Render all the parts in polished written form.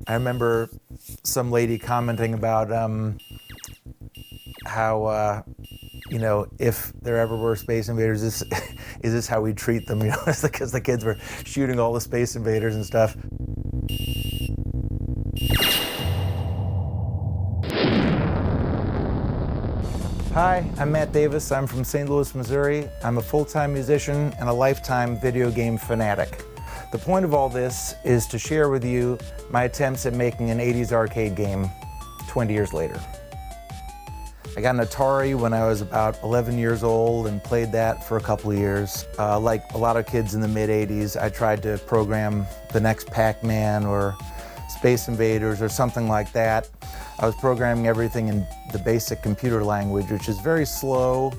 I remember some lady commenting about how, you know, if there ever were space invaders, is this how we treat them? You know, it's because the kids were shooting all the space invaders and stuff. Hi, I'm Matt Davis. I'm from St. Louis, Missouri. I'm a full-time musician and a lifetime video game fanatic. The point of all this is to share with you my attempts at making an 80s arcade game 20 years later. I got an Atari when I was about 11 years old and played that for a couple of years. Like a lot of kids in the mid-80s, I tried to program the next Pac-Man or Space Invaders or something like that. I was programming everything in the basic computer language, which is very slow.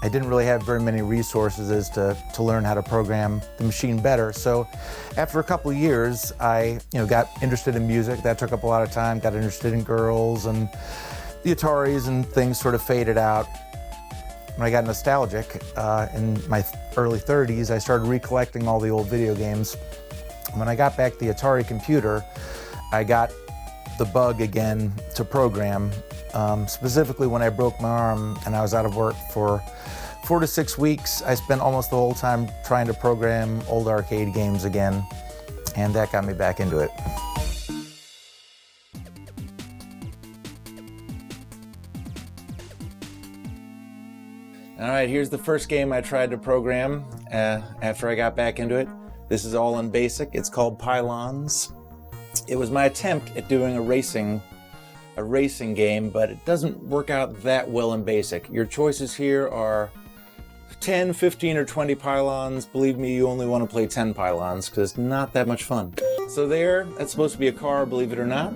I didn't really have very many resources to learn how to program the machine better. So after a couple of years, I got interested in music. That took up a lot of time, got interested in girls, and the Ataris and things sort of faded out. When I got nostalgic in my early 30s, I started recollecting all the old video games. When I got back the Atari computer, I got the bug again to program, specifically when I broke my arm and I was out of work for 4 to 6 weeks. I spent almost the whole time trying to program old arcade games again, and that got me back into it. All right, here's the first game I tried to program after I got back into it. This is all in BASIC. It's called Pylons. It was my attempt at doing a racing game, but it doesn't work out that well in BASIC. Your choices here are 10, 15, or 20 pylons. Believe me, you only want to play 10 pylons because it's not that much fun. So that's supposed to be a car, believe it or not.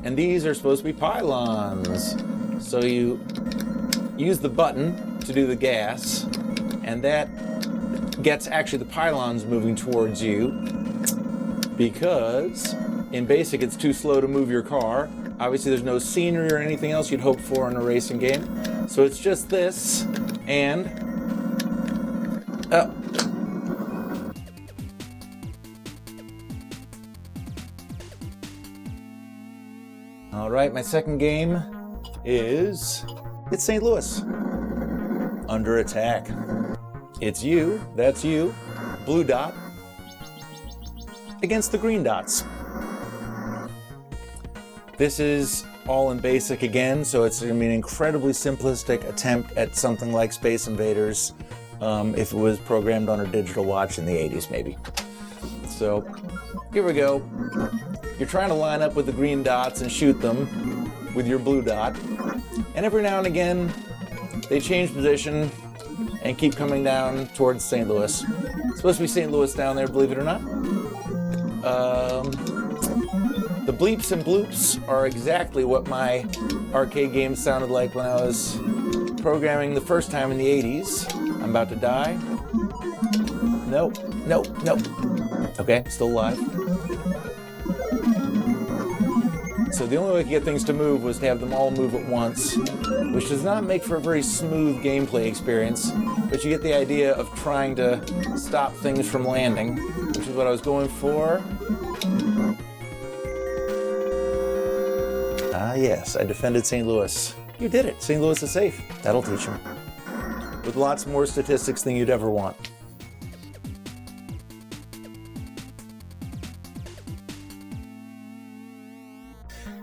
And these are supposed to be pylons. So you use the button to do the gas, and that gets actually the pylons moving towards you, because in BASIC it's too slow to move your car. Obviously there's no scenery or anything else you'd hope for in a racing game. So it's just this, and all right, my second game is, it's St. Louis. Under attack. It's you, that's you, blue dot, against the green dots. This is all in BASIC again, so it's going to be an incredibly simplistic attempt at something like Space Invaders, if it was programmed on a digital watch in the 80s maybe. So here we go. You're trying to line up with the green dots and shoot them with your blue dot, and every now and again they change position and keep coming down towards St. Louis. It's supposed to be St. Louis down there, believe it or not. The bleeps and bloops are exactly what my arcade games sounded like when I was programming the first time in the 80s. I'm about to die. Nope. Okay, still alive. So the only way to get things to move was to have them all move at once, which does not make for a very smooth gameplay experience, but you get the idea of trying to stop things from landing, which is what I was going for. Ah yes, I defended St. Louis. You did it. St. Louis is safe. That'll teach them. With lots more statistics than you'd ever want.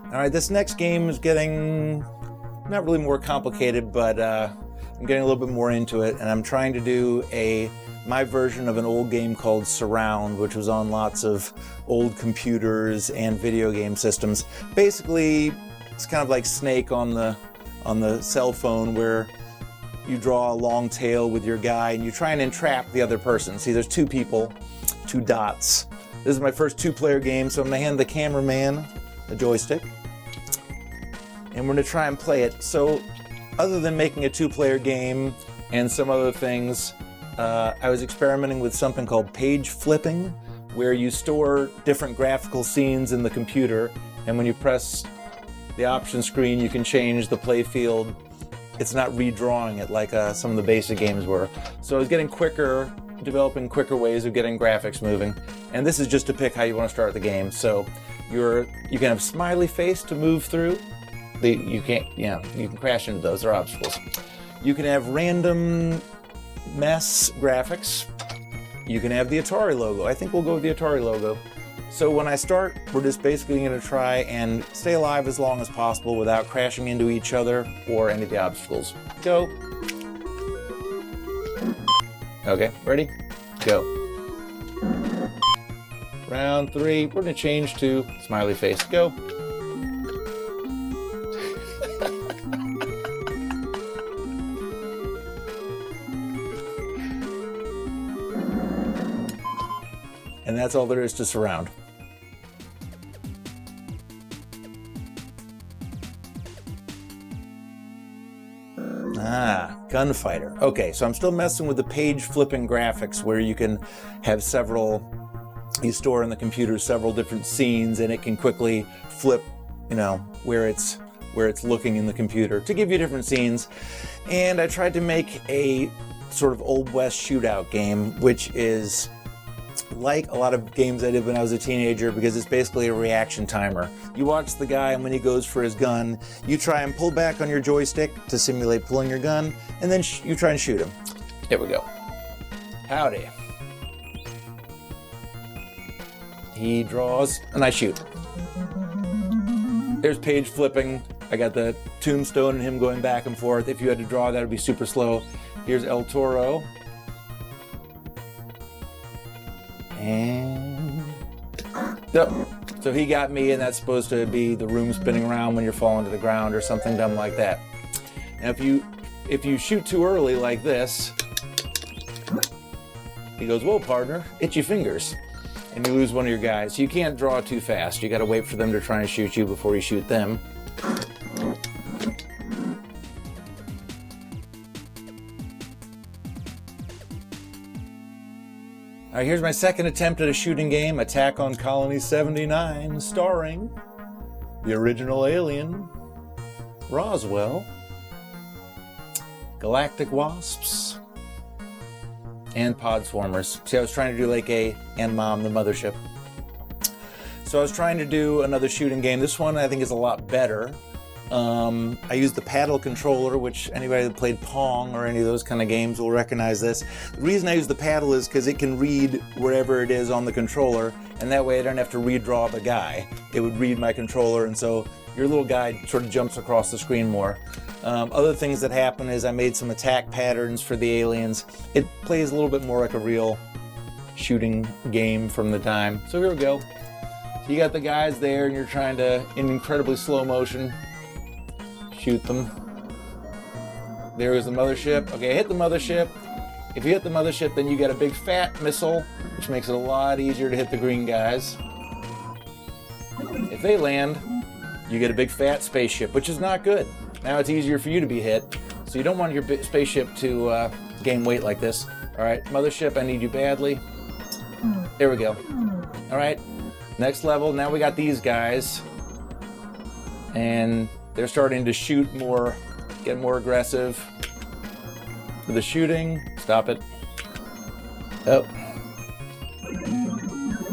All right, this next game is getting not really more complicated, but I'm getting a little bit more into it, and I'm trying to do my version of an old game called Surround, which was on lots of old computers and video game systems. Basically, it's kind of like Snake on the cell phone, where you draw a long tail with your guy and you try and entrap the other person. See, there's two people, two dots. This is my first two-player game, so I'm gonna hand the cameraman a joystick, and we're going to try and play it. So other than making a two-player game and some other things, I was experimenting with something called page flipping, where you store different graphical scenes in the computer, and when you press the option screen you can change the play field. It's not redrawing it like some of the basic games were. So I was getting quicker developing quicker ways of getting graphics moving. And this is just to pick how you want to start the game. So you can have smiley face to move through. You can crash into those. They're obstacles. You can have random mess graphics. You can have the Atari logo. I think we'll go with the Atari logo. So when I start, we're just basically going to try and stay alive as long as possible without crashing into each other or any of the obstacles. Go. Okay, ready? Go. Round 3, we're going to change to smiley face. Go. And that's all there is to surround. Gunfighter. Okay, so I'm still messing with the page flipping graphics where you can have you store in the computer several different scenes and it can quickly flip, where it's looking in the computer to give you different scenes. And I tried to make a sort of Old West shootout game, which is like a lot of games I did when I was a teenager, because it's basically a reaction timer. You watch the guy, and when he goes for his gun, you try and pull back on your joystick to simulate pulling your gun, and then you try and shoot him. Here we go. Howdy. He draws, and I shoot. There's page flipping. I got the tombstone and him going back and forth. If you had to draw, that would be super slow. Here's El Toro. And yep. So he got me, and that's supposed to be the room spinning around when you're falling to the ground or something dumb like that. Now if you shoot too early like this, he goes, "Whoa, partner, itchy fingers," and you lose one of your guys. So you can't draw too fast. You got to wait for them to try and shoot you before you shoot them. All right, here's my second attempt at a shooting game, Attack on Colony 79, starring the original alien, Roswell, galactic wasps, and pod swarmers. See, I was trying to do like and Mom, the mothership. So I was trying to do another shooting game. This one I think is a lot better. I used the paddle controller, which anybody that played Pong or any of those kind of games will recognize this. The reason I use the paddle is because it can read wherever it is on the controller, and that way I don't have to redraw the guy. It would read my controller, and so your little guy sort of jumps across the screen more. Other things that happen is I made some attack patterns for the aliens. It plays a little bit more like a real shooting game from the time. So here we go. So you got the guys there, and you're trying to, in incredibly slow motion, shoot them. There is the mothership. Okay, hit the mothership. If you hit the mothership, then you get a big fat missile, which makes it a lot easier to hit the green guys. If they land, you get a big fat spaceship, which is not good. Now it's easier for you to be hit, so you don't want your spaceship to gain weight like this. All right, mothership, I need you badly. There we go. All right, next level. Now we got these guys, and they're starting to shoot more, get more aggressive. For the shooting, stop it. Oh.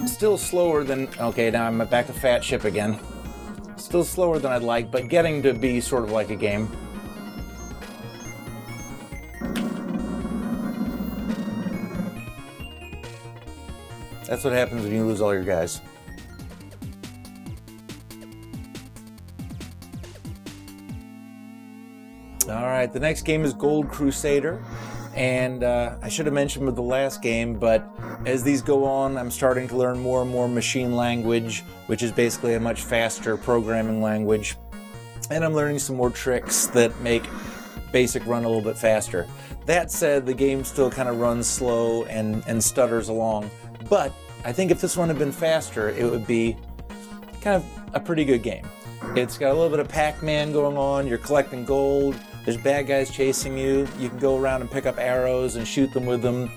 Still slower than, okay, now I'm back to fat ship again. Still slower than I'd like, but getting to be sort of like a game. That's what happens when you lose all your guys. All right, the next game is Gold Crusader, and I should have mentioned with the last game, but as these go on, I'm starting to learn more and more machine language, which is basically a much faster programming language, and I'm learning some more tricks that make BASIC run a little bit faster. That said, the game still kind of runs slow and stutters along, but I think if this one had been faster, it would be kind of a pretty good game. It's got a little bit of Pac-Man going on, you're collecting gold, there's bad guys chasing you, you can go around and pick up arrows and shoot them with them,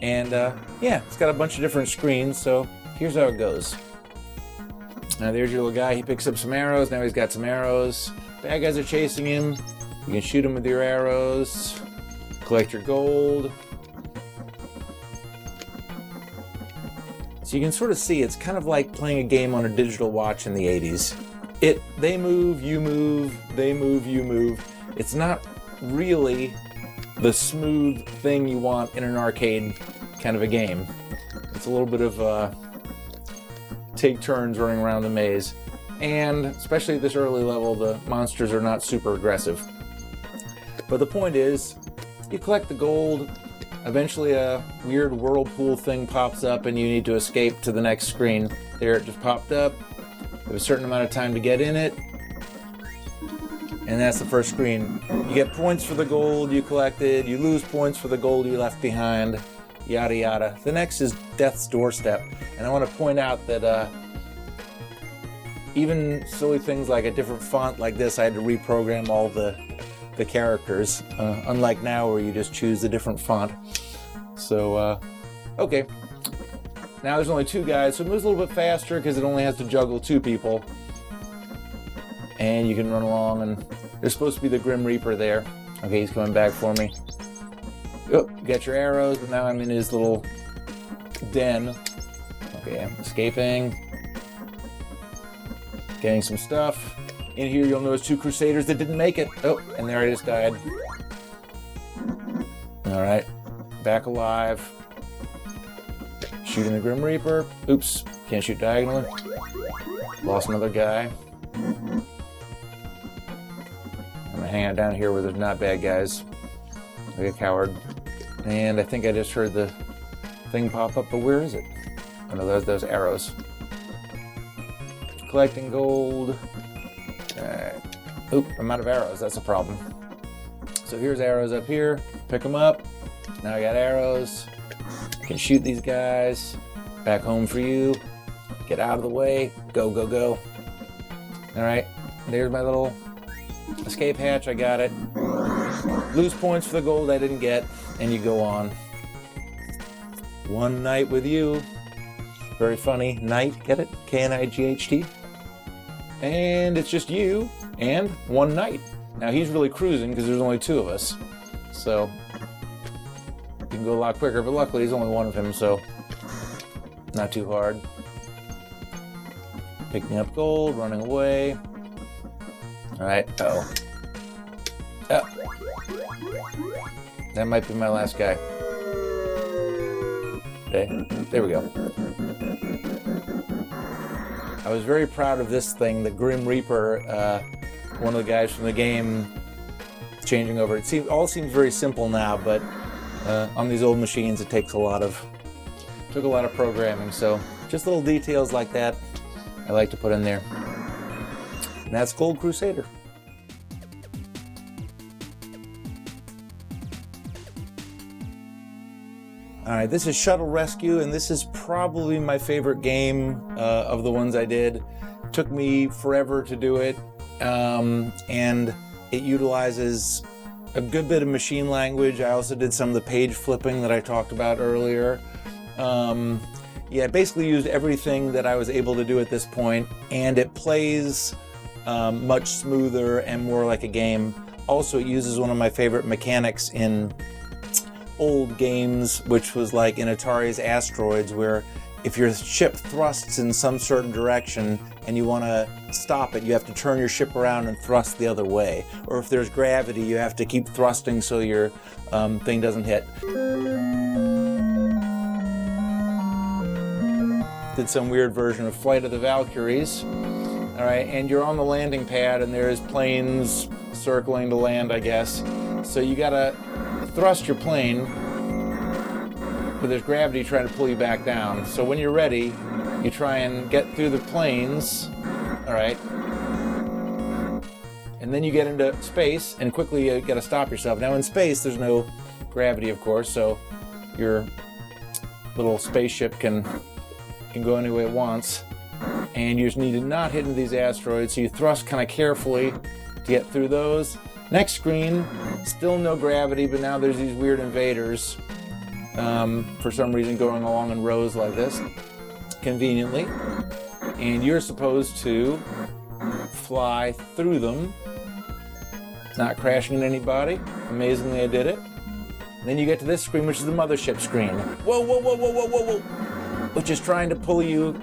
and yeah, it's got a bunch of different screens, so here's how it goes. Now there's your little guy, he picks up some arrows, now he's got some arrows, bad guys are chasing him, you can shoot him with your arrows, collect your gold, So you can sort of see it's kind of like playing a game on a digital watch in the 80s. They move, you move, they move, you move. It's not really the smooth thing you want in an arcade kind of a game. It's a little bit of take turns running around the maze. And especially at this early level, the monsters are not super aggressive. But the point is, you collect the gold, eventually a weird whirlpool thing pops up and you need to escape to the next screen. There, it just popped up. You have a certain amount of time to get in it. And that's the first screen. You get points for the gold you collected, you lose points for the gold you left behind, yada yada. The next is Death's Doorstep. And I want to point out that even silly things like a different font like this, I had to reprogram all the characters, unlike now where you just choose a different font. So, okay. Now there's only 2 guys, so it moves a little bit faster because it only has to juggle 2 people. And you can run along, and there's supposed to be the Grim Reaper there. Okay, he's coming back for me. Oh, you got your arrows, but now I'm in his little den. Okay, I'm escaping. Getting some stuff. In here you'll notice 2 Crusaders that didn't make it. Oh, and there I just died. Alright, back alive. Shooting the Grim Reaper. Oops, can't shoot diagonally. Lost another guy. I'm gonna hang out down here where there's not bad guys. Like a coward. And I think I just heard the thing pop up, but where is it? Oh no, those arrows. Collecting gold. Alright. Oop, I'm out of arrows, that's a problem. So here's arrows up here. Pick them up. Now I got arrows. I can shoot these guys. Back home for you. Get out of the way. Go, go, go. Alright, there's my little escape hatch. I got it. Lose points for the gold I didn't get, and you go on. One night with you. Very funny. Night, get it? K-N-I-G-H-T. And it's just you and one knight. Now he's really cruising because there's only 2 of us. So you can go a lot quicker, but luckily there's only 1 of him, so not too hard. Picking up gold, running away. Alright, oh. That might be my last guy. Okay, there we go. I was very proud of this thing, the Grim Reaper, one of the guys from the game changing over. It all seems very simple now, but on these old machines it took a lot of programming, so just little details like that I like to put in there. And that's Gold Crusader. Alright, this is Shuttle Rescue, and this is probably my favorite game of the ones I did. It took me forever to do it, and it utilizes a good bit of machine language. I also did some of the page flipping that I talked about earlier. Yeah, I basically used everything that I was able to do at this point, and it plays much smoother and more like a game. Also, it uses one of my favorite mechanics in old games, which was like in Atari's Asteroids, where if your ship thrusts in some certain direction and you want to stop it, you have to turn your ship around and thrust the other way. Or if there's gravity, you have to keep thrusting so your thing doesn't hit. Did some weird version of Flight of the Valkyries. All right, and you're on the landing pad and there's planes circling to land, I guess. So you gotta thrust your plane, but there's gravity trying to pull you back down. So when you're ready, you try and get through the planes, all right? And then you get into space, and quickly you gotta stop yourself. Now in space, there's no gravity, of course, so your little spaceship can go any way it wants. And you just need to not hit into these asteroids, so you thrust kind of carefully to get through those. Next screen, still no gravity, but now there's these weird invaders, for some reason going along in rows like this, conveniently. And you're supposed to fly through them, not crashing into anybody. Amazingly, I did it. And then you get to this screen, which is the mothership screen. Whoa, whoa, whoa, whoa, whoa, whoa, whoa. which is trying to pull you.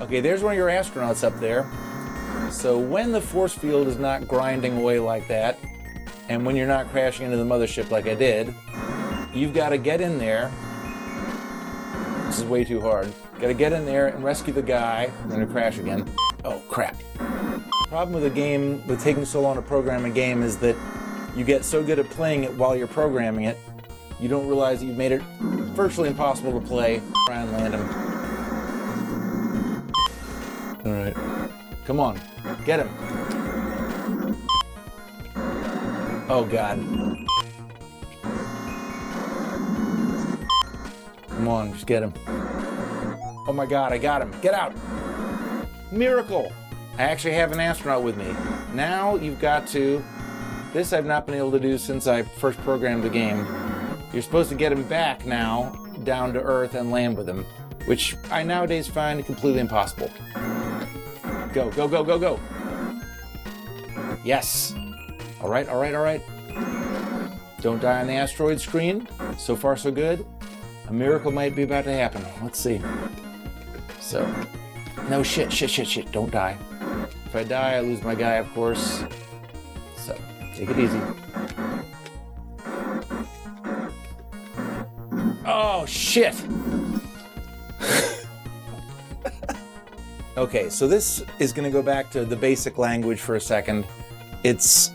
Okay, there's one of your astronauts up there. So when the force field is not grinding away like that, and when you're not crashing into the mothership like I did, you've got to get in there. This is way too hard. Got to get in there and rescue the guy. I'm going to crash again. Oh, crap. The problem with a game, with taking so long to program a game, is that you get so good at playing it while you're programming it, you don't realize that you've made it virtually impossible to play. Try and land him. All right. Come on. Get him. Oh, God. Come on, just get him. Oh my God, I got him. Get out. Miracle. I actually have an astronaut with me. Now you've got to... This I've not been able to do since I first programmed the game. You're supposed to get him back now, down to Earth, and land with him, which I nowadays find completely impossible. Go, go, go, go, go. Yes. All right, all right, all right. Don't die on the asteroid screen. So far, so good. A miracle might be about to happen. Let's see. So, no, shit, don't die. If I die, I lose my guy, of course. So, take it easy. Oh, shit! Okay, so this is going to go back to the basic language for a second. It's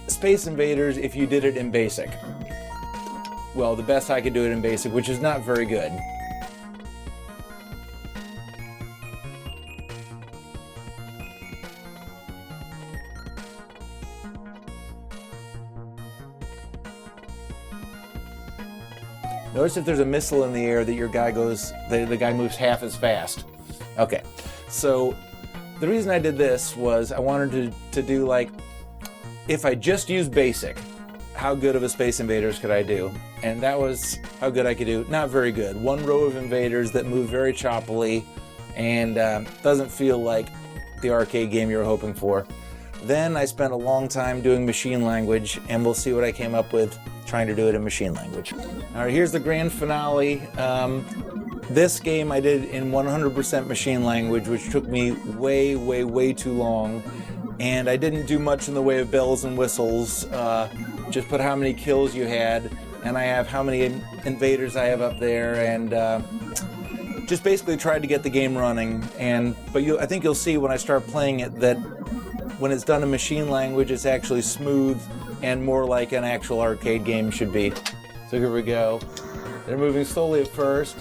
Space Invaders if you did it in BASIC. Well, the best I could do it in BASIC, which is not very good. Notice if there's a missile in the air that your guy goes, the guy moves half as fast. Okay, so the reason I did this was I wanted to do like, if I just used BASIC, how good of a Space Invaders could I do? And that was how good I could do. Not very good. One row of invaders that move very choppily and doesn't feel like the arcade game you were hoping for. Then I spent a long time doing machine language, and we'll see what I came up with trying to do it in machine language. All right, here's the grand finale. This game I did in 100% machine language, which took me way too long. And I didn't do much in the way of bells and whistles. Just put how many kills you had, and I have how many invaders I have up there, and just basically tried to get the game running. But I think you'll see when I start playing it that when it's done in machine language, it's actually smooth and more like an actual arcade game should be. So here we go. They're moving slowly at first,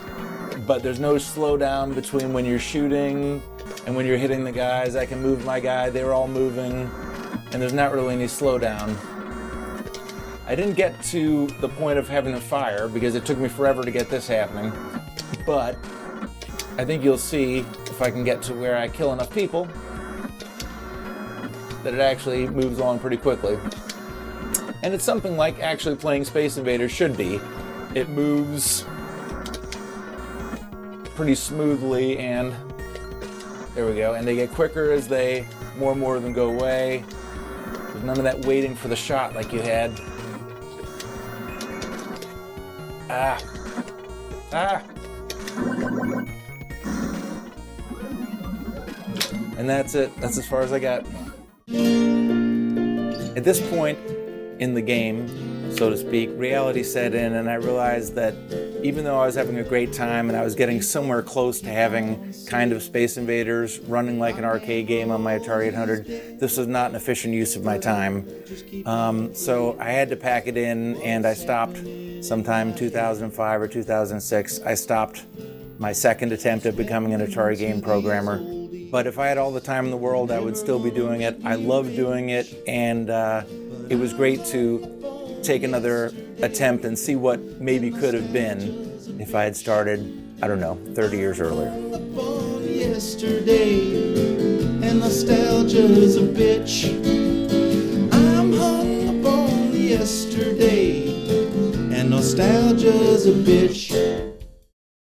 but there's no slowdown between when you're shooting and when you're hitting the guys. I can move my guy, they're all moving, and there's not really any slowdown. I didn't get to the point of having to fire because it took me forever to get this happening, but I think you'll see if I can get to where I kill enough people that it actually moves along pretty quickly. And it's something like actually playing Space Invaders should be. It moves pretty smoothly, and there we go. And they get quicker as more and more of them go away. There's none of that waiting for the shot like you had. And that's it. That's as far as I got. At this point in the game, so to speak, reality set in, and I realized that even though I was having a great time and I was getting somewhere close to having kind of Space Invaders running like an arcade game on my Atari 800, this was not an efficient use of my time. So I had to pack it in, and I stopped sometime 2005 or 2006. I stopped my second attempt at becoming an Atari game programmer. But if I had all the time in the world, I would still be doing it. I love doing it, and it was great to take another attempt and see what maybe could have been if I had started, I don't know, 30 years earlier. Yesterday, and nostalgia's a bitch. I'm hung upon yesterday, and nostalgia's a bitch.